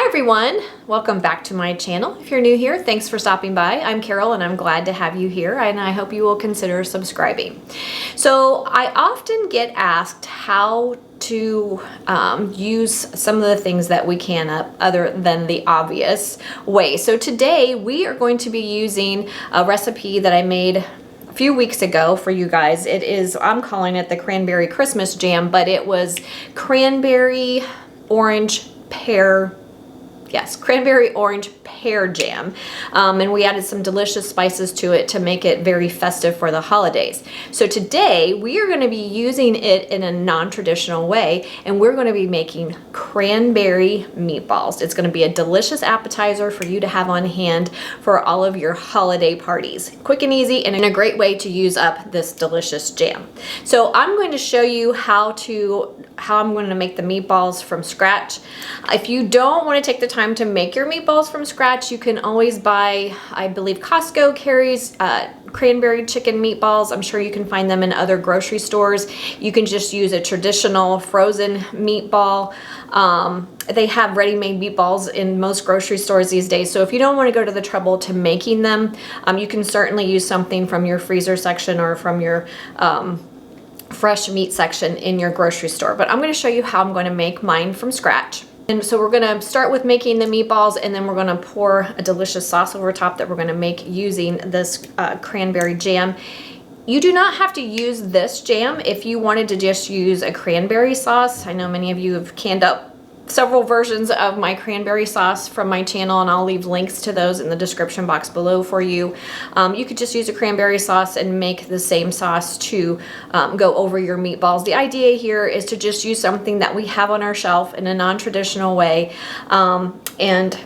Hi everyone, welcome back to my channel. If you're new here, thanks for stopping by. I'm Carol and I'm glad to have you here, and I hope you will consider subscribing. So I often get asked how to use some of the things that we can other than the obvious way. So today we are going to be using a recipe that I made a few weeks ago for you guys. It is, I'm calling it the cranberry Christmas jam, but it was cranberry orange pear. Yes, cranberry orange pear jam. And we added some delicious spices to it to make it very festive for the holidays. So today we are going to be using it in a non-traditional way, and we're going to be making cranberry meatballs. It's going to be a delicious appetizer for you to have on hand for all of your holiday parties. Quick and easy, and in a great way to use up this delicious jam. So I'm going to show you how I'm going to make the meatballs from scratch. If you don't want to take the time to make your meatballs from scratch, you can always buy, I believe Costco carries cranberry chicken meatballs. I'm sure you can find them in other grocery stores. You can just use a traditional frozen meatball. They have ready-made meatballs in most grocery stores these days. So if you don't want to go to the trouble to making them, you can certainly use something from your freezer section or from your fresh meat section in your grocery store. But I'm going to show you how I'm going to make mine from scratch. And so we're going to start with making the meatballs, and then we're going to pour a delicious sauce over top that we're going to make using this cranberry jam. You do not have to use this jam if you wanted to just use a cranberry sauce. I know many of you have canned up several versions of my cranberry sauce from my channel, and I'll leave links to those in the description box below for you. You could just use a cranberry sauce and make the same sauce to go over your meatballs. The idea here is to just use something that we have on our shelf in a non-traditional way and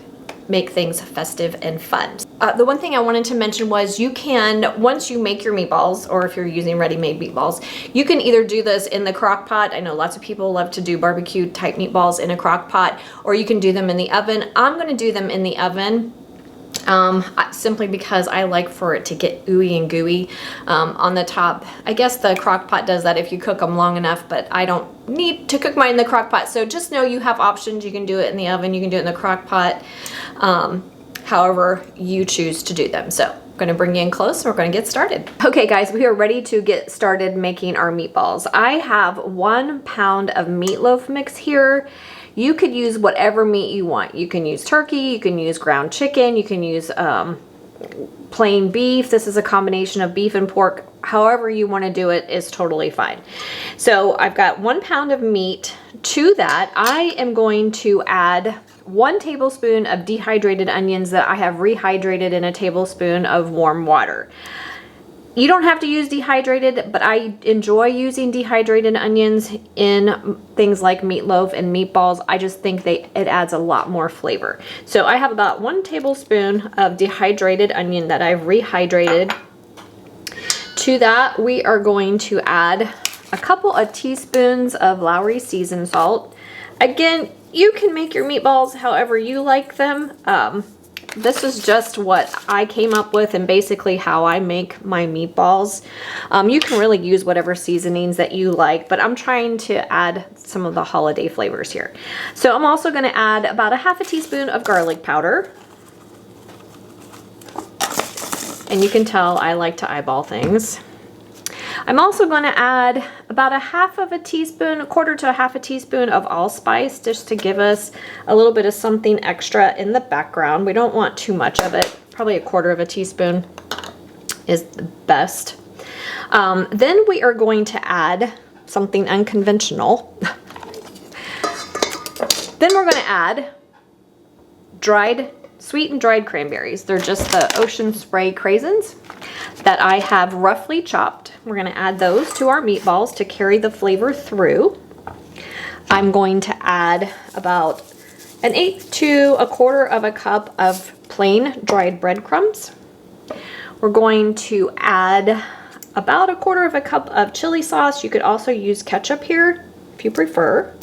make things festive and fun. The one thing I wanted to mention was you can, once you make your meatballs, or if you're using ready-made meatballs, you can either do this in the crock pot. I know lots of people love to do barbecue type meatballs in a crock pot, or you can do them in the oven. I'm going to do them in the oven simply because I like for it to get ooey and gooey on the top. I guess the crock pot does that if you cook them long enough, but I don't need to cook mine in the crock pot. So just know you have options. You can do it in the oven, you can do it in the crock pot, however you choose to do them. So I'm going to bring you in close and we're going to get started. Okay guys, we are ready to get started making our meatballs. I have 1 pound of meatloaf mix here. You could use whatever meat you want. You can use turkey, you can use ground chicken, you can use plain beef. This is a combination of beef and pork. However you want to do it is totally fine. So I've got 1 pound of meat. To that, I am going to add 1 tablespoon of dehydrated onions that I have rehydrated in a tablespoon of warm water. You don't have to use dehydrated, but I enjoy using dehydrated onions in things like meatloaf and meatballs. I just think it adds a lot more flavor. So I have about 1 tablespoon of dehydrated onion that I've rehydrated. To that, we are going to add a couple of teaspoons of Lowry seasoned salt. Again, you can make your meatballs however you like them. This is just what I came up with and basically how I make my meatballs. You can really use whatever seasonings that you like, but I'm trying to add some of the holiday flavors here. So I'm also going to add about a ½ a teaspoon of garlic powder. And you can tell I like to eyeball things. I'm also going to add about a quarter to a half a teaspoon of allspice, just to give us a little bit of something extra in the background. We don't want too much of it. Probably a quarter of a teaspoon is the best. Then we are going to add something unconventional. Then we're going to add sweetened dried cranberries. They're just the ocean spray craisins that I have roughly chopped. We're going to add those to our meatballs to carry the flavor through. I'm going to add about 1/8 to 1/4 of a cup of plain dried breadcrumbs. We're going to add about 1/4 of a cup of chili sauce. You could also use ketchup here if you prefer.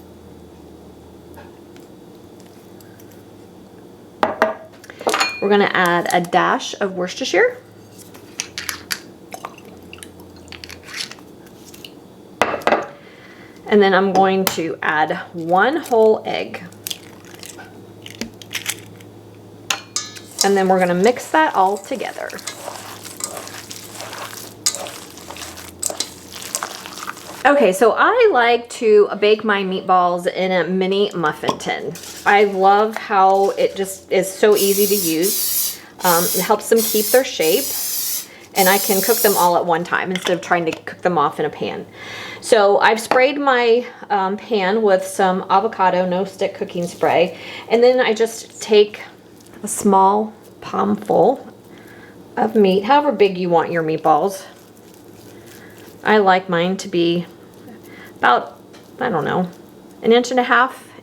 We're going to add a dash of Worcestershire. And then I'm going to add 1 whole egg. And then we're gonna mix that all together. Okay, so I like to bake my meatballs in a mini muffin tin. I love how it just is so easy to use. It helps them keep their shape, and I can cook them all at one time instead of trying to cook them off in a pan. So I've sprayed my pan with some avocado no stick cooking spray, and then I just take a small palmful of meat, however big you want your meatballs. I like mine to be about, I don't know, 1.5 inches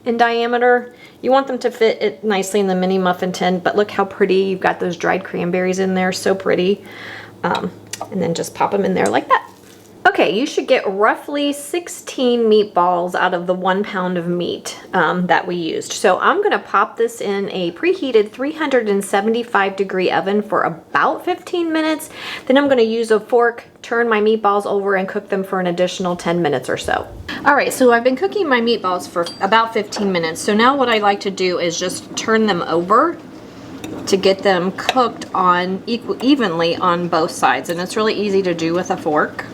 in diameter. You want them to fit it nicely in the mini muffin tin, but look how pretty. You've got those dried cranberries in there, so pretty. And then just pop them in there like that. Okay, you should get roughly 16 meatballs out of the 1 pound of meat that we used. So I'm gonna pop this in a preheated 375-degree oven for about 15 minutes. Then I'm gonna use a fork, turn my meatballs over, and cook them for an additional 10 minutes or so. All right, so I've been cooking my meatballs for about 15 minutes. So now what I like to do is just turn them over to get them cooked on evenly on both sides. And it's really easy to do with a fork.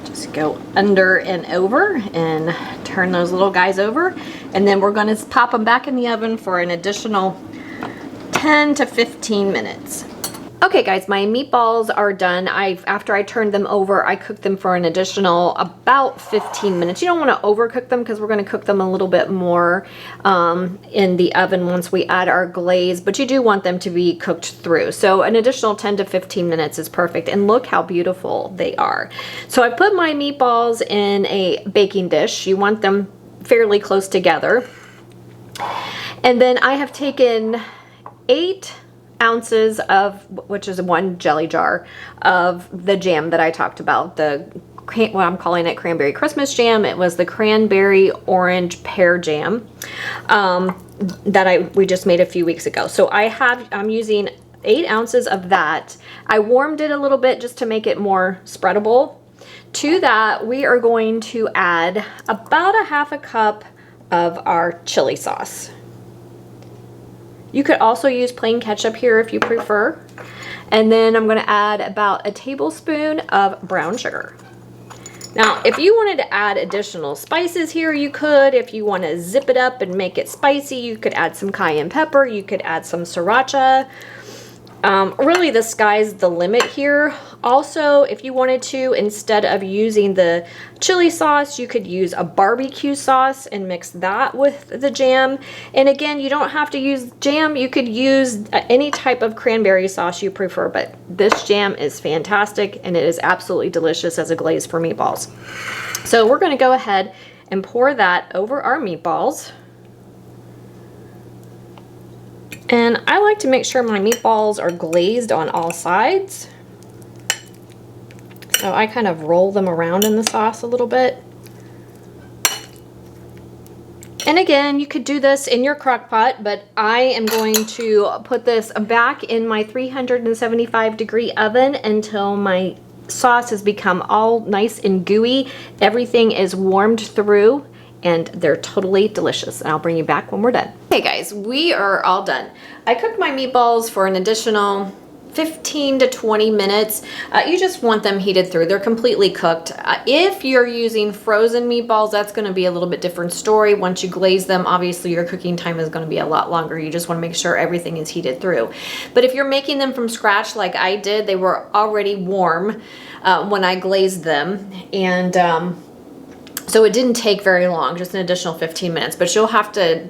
Just go under and over and turn those little guys over. And then we're gonna pop them back in the oven for an additional 10 to 15 minutes. Okay guys, my meatballs are done. After I turned them over, I cooked them for an additional about 15 minutes. You don't want to overcook them because we're going to cook them a little bit more in the oven once we add our glaze, but you do want them to be cooked through. So an additional 10 to 15 minutes is perfect, and look how beautiful they are. So I put my meatballs in a baking dish. You want them fairly close together. And then I have taken 8 ounces of, which is 1 jelly jar of the jam that I talked about, what I'm calling it cranberry Christmas jam. It was the cranberry orange pear jam that we just made a few weeks ago. So I'm using 8 ounces of that. I warmed it a little bit just to make it more spreadable. To that, we are going to add about 1/2 cup of our chili sauce. You could also use plain ketchup here if you prefer. And then I'm gonna add about 1 tablespoon of brown sugar. Now, if you wanted to add additional spices here, you could. If you wanna zip it up and make it spicy, you could add some cayenne pepper, you could add some sriracha. Really, the sky's the limit here. Also, if you wanted to, instead of using the chili sauce, you could use a barbecue sauce and mix that with the jam. And again, you don't have to use jam. You could use any type of cranberry sauce you prefer, but this jam is fantastic and it is absolutely delicious as a glaze for meatballs. So we're gonna go ahead and pour that over our meatballs. And I like to make sure my meatballs are glazed on all sides. So I kind of roll them around in the sauce a little bit. And again, you could do this in your crock pot, but I am going to put this back in my 375-degree oven until my sauce has become all nice and gooey. Everything is warmed through, and they're totally delicious. And I'll bring you back when we're done. Hey guys, we are all done. I cooked my meatballs for an additional 15 to 20 minutes. You just want them heated through. They're completely cooked. If you're using frozen meatballs, that's gonna be a little bit different story. Once you glaze them, obviously your cooking time is gonna be a lot longer. You just wanna make sure everything is heated through. But if you're making them from scratch like I did, they were already warm when I glazed them. And so it didn't take very long, just an additional 15 minutes, but you'll have to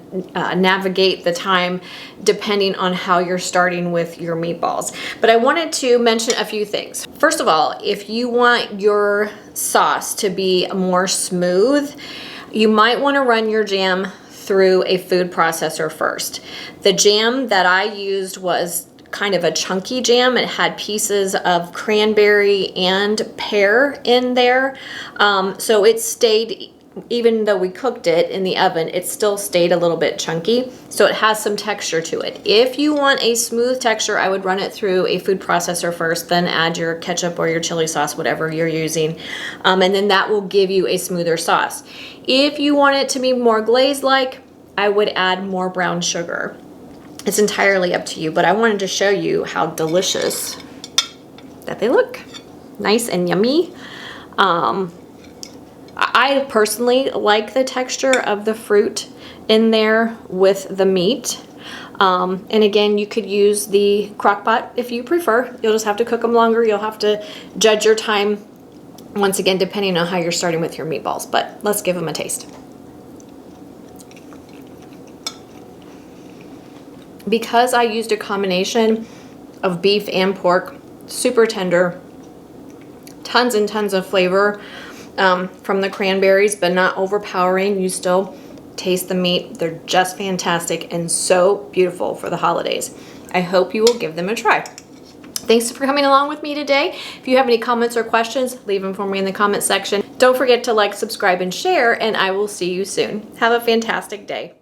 navigate the time depending on how you're starting with your meatballs. But I wanted to mention a few things. First of all, if you want your sauce to be more smooth, you might want to run your jam through a food processor first. The jam that I used was kind of a chunky jam. It had pieces of cranberry and pear in there. So it stayed, even though we cooked it in the oven, it still stayed a little bit chunky. So it has some texture to it. If you want a smooth texture, I would run it through a food processor first, then add your ketchup or your chili sauce, whatever you're using. And then that will give you a smoother sauce. If you want it to be more glaze-like, I would add more brown sugar. It's entirely up to you, but I wanted to show you how delicious that they look. Nice and yummy. I personally like the texture of the fruit in there with the meat. And again, you could use the crock pot if you prefer. You'll just have to cook them longer. You'll have to judge your time, once again, depending on how you're starting with your meatballs. But let's give them a taste. Because I used a combination of beef and pork, super tender, tons and tons of flavor from the cranberries, but not overpowering. You still taste the meat. They're just fantastic and so beautiful for the holidays. I hope you will give them a try. Thanks for coming along with me today. If you have any comments or questions, leave them for me in the comment section. Don't forget to like, subscribe, and share, and I will see you soon. Have a fantastic day.